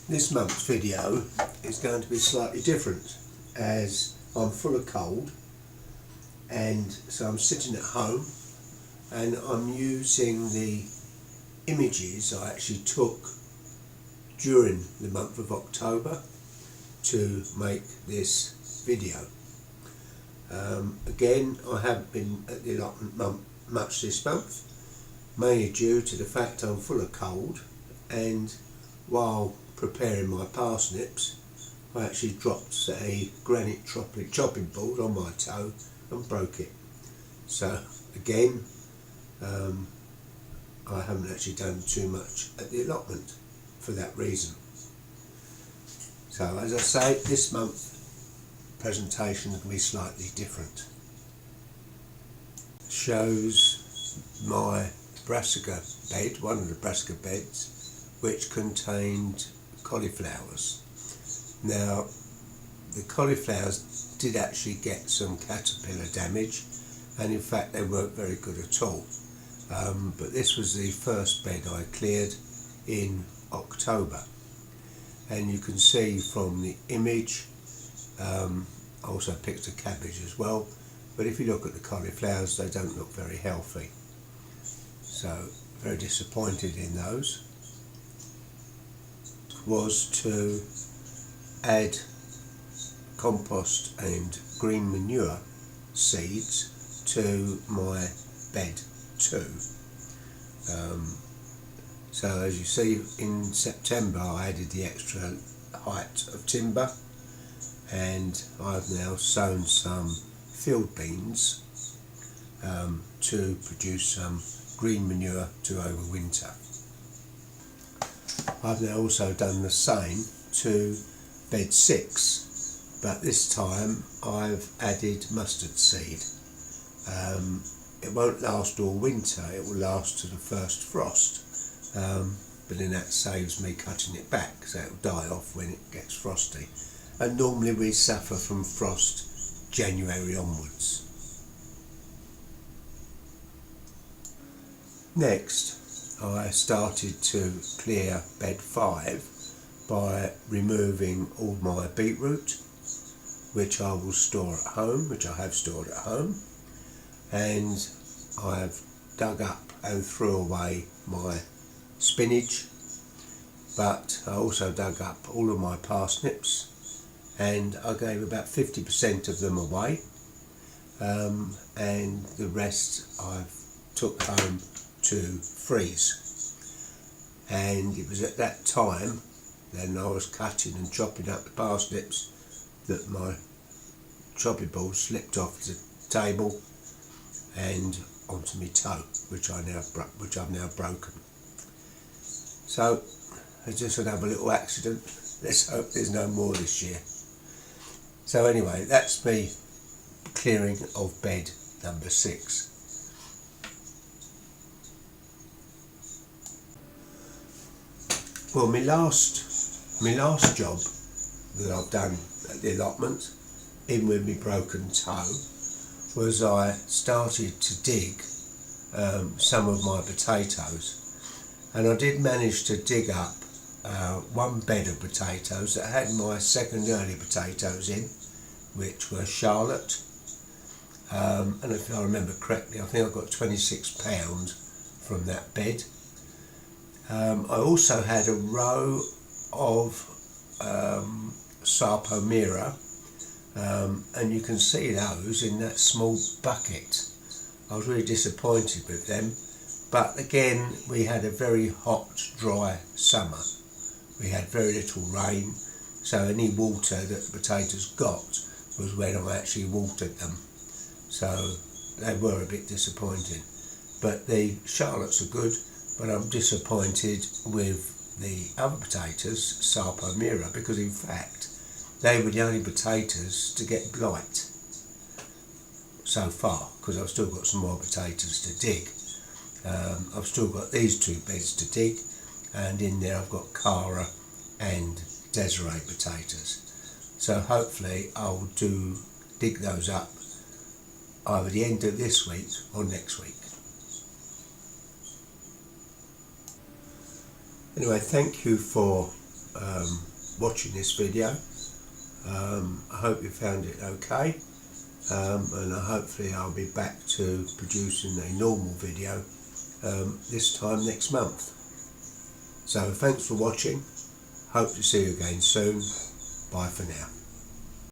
This month's video is going to be slightly different as I'm full of cold, and so I'm sitting at home and I'm using the images I actually took during the month of October to make this video. Again, I haven't been at the allotment much this month, mainly due to the fact I'm full of cold, and while preparing my parsnips I actually dropped a granite chopping board on my toe and broke it. So again, I haven't actually done too much at the allotment for that reason. So as I say, this month presentation will be slightly different. Shows my brassica bed, one of the brassica beds, which contained cauliflowers. Now the cauliflowers did actually get some caterpillar damage, and in fact they weren't very good at all. But this was the first bed I cleared in October, and you can see from the image, I also picked a cabbage as well, but if you look at the cauliflowers they don't look very healthy, so very disappointed in those. Was to add compost and green manure seeds to my bed too. So as you see, in September I added the extra height of timber, and I've now sown some field beans to produce some green manure to overwinter. I've now also done the same to bed 6, but this time I've added mustard seed. It won't last all winter, it will last to the first frost, but then that saves me cutting it back, so it'll die off when it gets frosty. And normally we suffer from frost January onwards. Next, I started to clear bed 5 by removing all my beetroot, which I will store at home, which I have stored at home, and I've dug up and threw away my spinach, but I also dug up all of my parsnips, and I gave about 50% of them away, and the rest I've took home to freeze. And it was at that time, then I was cutting and chopping up the parsnips, that my chopping board slipped off the table and onto my toe, which I've now broken. So it's just another little accident. Let's hope there's no more this year. So anyway, that's me clearing of bed number 6. Well, my last job that I've done at the allotment, in with my broken toe, was I started to dig some of my potatoes, and I did manage to dig up one bed of potatoes that had my second early potatoes in, which were Charlotte, and if I remember correctly, I think I got £26 from that bed. I also had a row of Sarpomera, and you can see those in that small bucket. I was really disappointed with them, but again we had a very hot, dry summer. We had very little rain, so any water that the potatoes got was when I actually watered them, so they were a bit disappointing. But the Charlottes are good, but I'm disappointed with the other potatoes, Sarpomera, because in fact they were the only potatoes to get blight so far, because I've still got some more potatoes to dig. I've still got these 2 beds to dig, and in there I've got Cara and Desiree potatoes. So hopefully I'll dig those up either the end of this week or next week. Anyway, thank you for watching this video. I hope you found it okay, and hopefully I'll be back to producing a normal video this time next month. So thanks for watching, hope to see you again soon, bye for now.